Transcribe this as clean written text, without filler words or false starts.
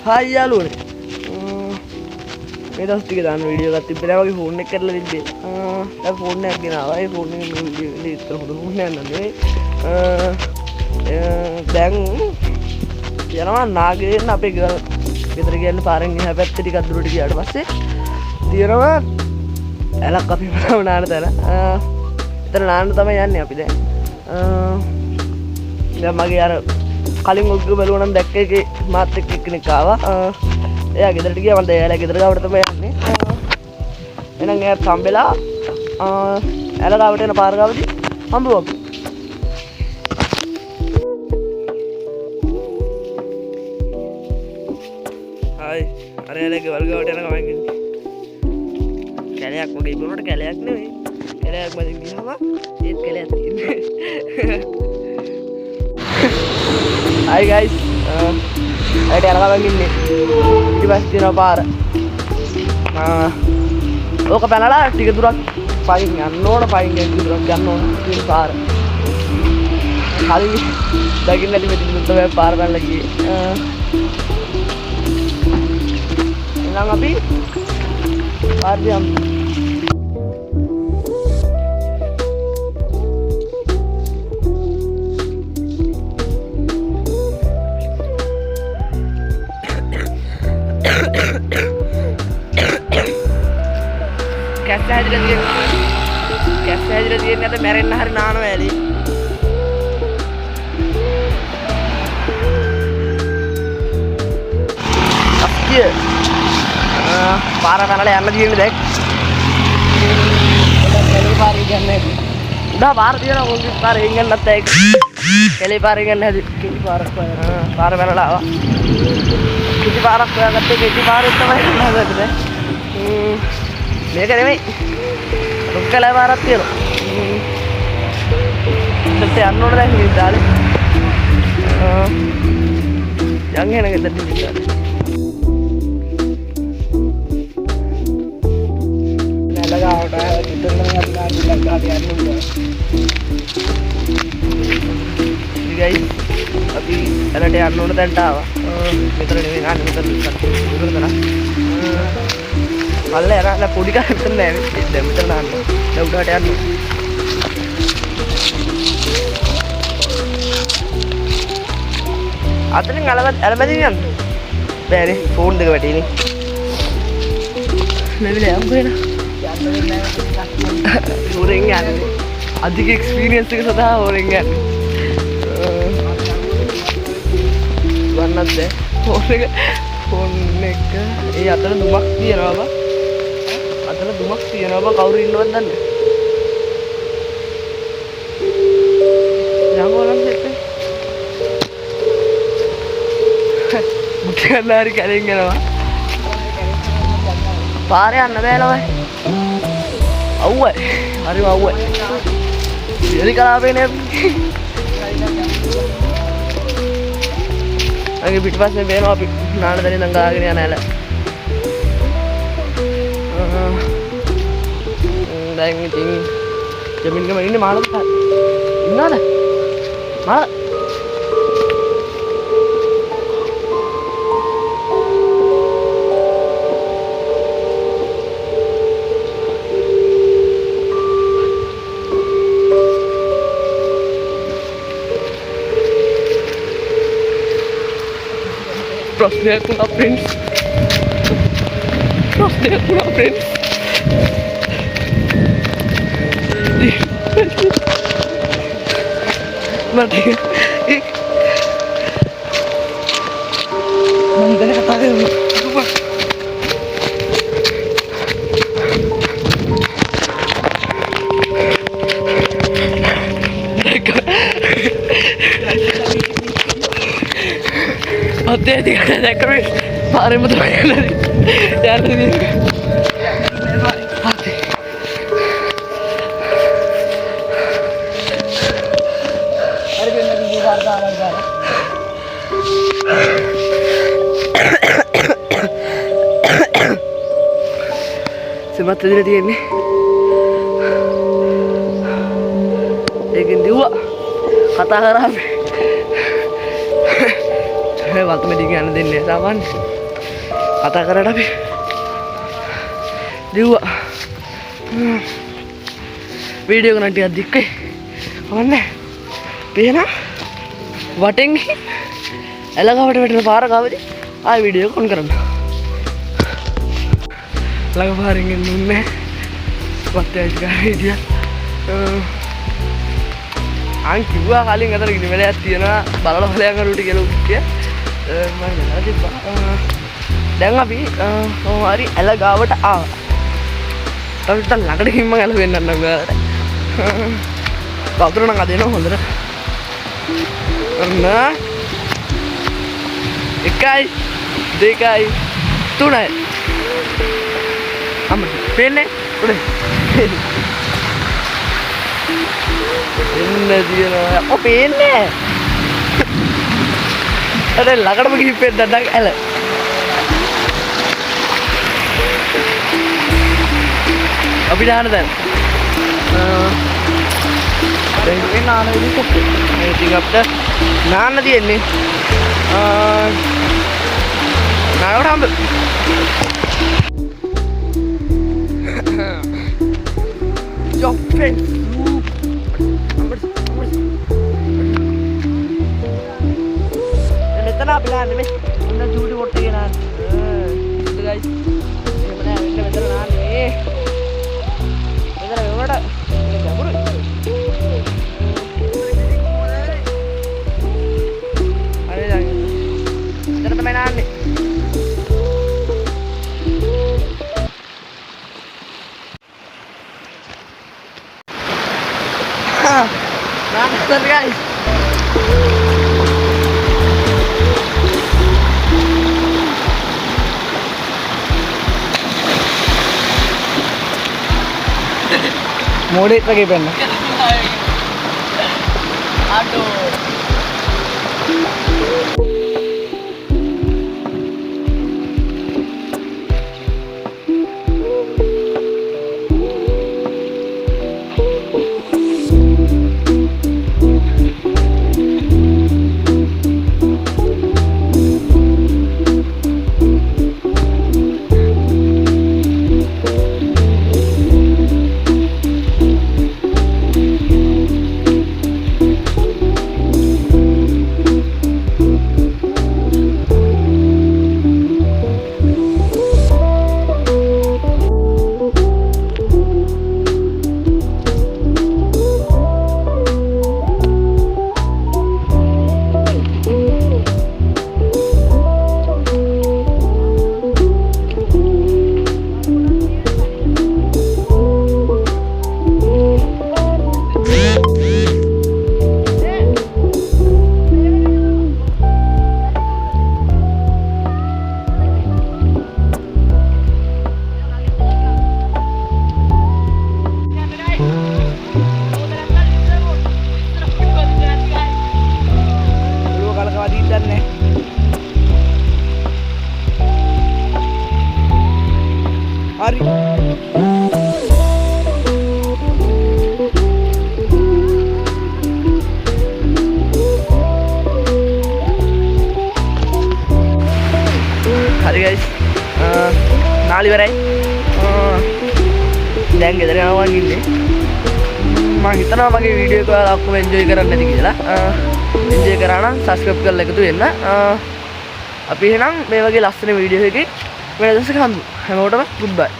Hi යාළුවනේ. මේ දවස් ටික දාන වීඩියෝ එකක් තිබ්බේ නැහැ. මගේ ෆෝන් එක කරලා තිබ්බේ. දැන් ෆෝන් එකක් ගෙනාවා. ඒ ෆෝන් එකේ මේ වීඩියෝ එක ඉතල හොඳ ෆෝන් එකක් නෙවෙයි. දැන් යනවා නාගේන්න අපේ ගෙදර ගියන්න පාරෙන් එහා පැත්තේ ටිකක් දුරට ගියාට පස්සේ තියෙනවා ඇලක් අපි මම නාන තැන. එතන නාන්න තමයි යන්නේ අපි දැන්. දැන් මගේ අර කලින් ඔග්ග බලුවා නම් දැක්ක එකේ මාත් එක්ක එක්කෙනෙක් ආවා. එයා ගෙදරට ගියා. මම දැන් එයාලා ගෙදර ගාවට තමයි යන්නේ. එහෙනම් එයාත් හම්බෙලා එයාලා ගාවට යන පාර ගාවදී හම්බුවා අපි. හායි අර එයාලගේ වල් ගාවට යන ගමන් ඉන්නේ. කැලයක් වගේ ඉබුණට කැලයක් නෙවෙයි. කැලයක් මැදින් ගියාම ඒත් කැලයක් තියෙන්නේ. Hi guys, ada yang lagi nih di Bastion Par. Oh ke Panala, 3 durak paling nol paling yang durak jangan di Par. Kali ini daging nanti betul Par kan lagi. Enak api, Par jam. කැස්ස හැදිලා තියෙන්නේ අද මැරෙන්න හරි නාන වැලි. අප්පිය. පාර පැනලා යන්න තියෙන්නේ දැන්. කෙලේ පාරේ යන්නේ නැහැ. උඩ පාර තියෙනවා මොකද පාරේ යන්නත් නැහැ. කෙලේ පාරේ යන්න හැදි. කිසි පාරක් පාර පැනලා ආවා. කිසි පාරක් හොයාගත්තේ කිසි පාරෙත් තමයි යන්න හදන්නේ. මේක නෙමෙයි. රුක්කලා පාරක් තියෙනවා. ඉතින් යන්න ඕන දැන් මේ දාලේ. යන් එන ගෙදරට ඉඳලා. නලගාවට ඉතින් නම් අපි යන්න ඕනේ. guys අපි එලට යන්න ඕන දැන්ට ආවා. මෙතන නෙවෙයි නාන්නේ මෙතන දුරදලා. මල්ල යනවා පොඩි කාරෙත් නෑ දැන් මෙතන නාන්න. දැන් උඩට යන්න. අතනින් අලමැදින් යන්න. බෑනේ ෆෝන් දෙක වැටීනේ. මෙවිල යම්කෝ එන. යන්න වෙන්නේ නෑ. හොරෙන් යන්නේ. අධික එක්ස්පීරියන්ස් එක සදා හොරෙන් යන්නේ. වන්නත් ෆෝන් එක ඒ අතර දුමක් තියනවා බා. අතන දුමක් තියනවා බා කවුරු ඉන්නවද දන්නේ. යමෝලම් දෙක. මුට්ටියලාරි කලින් යනවා. පාරේ යන්න බෑලා වයි. අවුවයි. හරිම අවුවයි. ඉලි කලාපේ නේ. අගේ පිටිපස්සේ බේනවා අපි නාන දණි නම් ගාගෙන යන ඇල. දැන් ඉතින් ජමින්ගම ඉන්නේ මාළද ඉන්නවද? මාළ Prosper pula friends. Prosper pula friends. Mati. Mana dah kata dia? Lupa. Hati-hati kan ada keris. Pare mo tayo na. Yan din. Hati. Are bin nagi garda aranga. Semat tadi dia ni. Egin diwa. Kata harap. Waktu meeting ana දෙන්නේ සාමාන්‍ය කතා කරලා අපි දිව්වා video එක නම් ටිකක් දික්කේ ඔන්න පේන වටෙන් එලගවට වැටෙන පාර ගාවදී ආයෙ වීඩියෝ එක ඔන් කරන්න ළඟ පාරෙන් එන්නේ වත්තයි ගාවිදියා අන් කිව්වා කලින් අතර ගිනි වෙලයක් තියෙනවා බලලා බලයන් කරුටි කියලා කිව්වා මම නෑ තිබ්බා දැන් අපි හරි ඇල ගාවට ආවා තාම ළඟට ගිහින් මම ඇල වෙන්නන්නම් ඔයාලට වතුර නම් අදිනවා හොඳට අන්න 1 2 3 අම්ම පේන්නේ උඩේ එන්න දිනවා ඔ පේන්නේ අර ළඟටම ගිහින් පෙන්නන්න ඇල අපි දාන්න දැන් දැන් නාන විදිහට මේ ටික අපිට නාන්න තියෙන්නේ නාවට හම්බ your friend මෙතන අපි නාන්නේ මේ උන්න චූටි පොට්ට එක නාන්නේ ඉතින් ගයිස් එහෙම නෑ වෙන්න මෙතන නාන්නේ මෙතන වෙනකොට ගැඹුරුයි හරි දැන් මෙතන තමයි නාන්නේ Nah, guys. Mode lagi pen. Aduh. Hari guys, nali berai. දැන් ගෙදර යනවා ගින්නේ. මම හිතනවා මගේ වීඩියෝ එක ඔක්කොම එන්ජොයි කරන්න ඇති කියලා. එන්ජොයි කරා නම් subscribe කරලා එකතු වෙන්න. අපි එහෙනම් මේ වගේ ලස්සන වීඩියෝ එකකින් වෙන දවසක හම්බෙමු. හැමෝටම goodbye.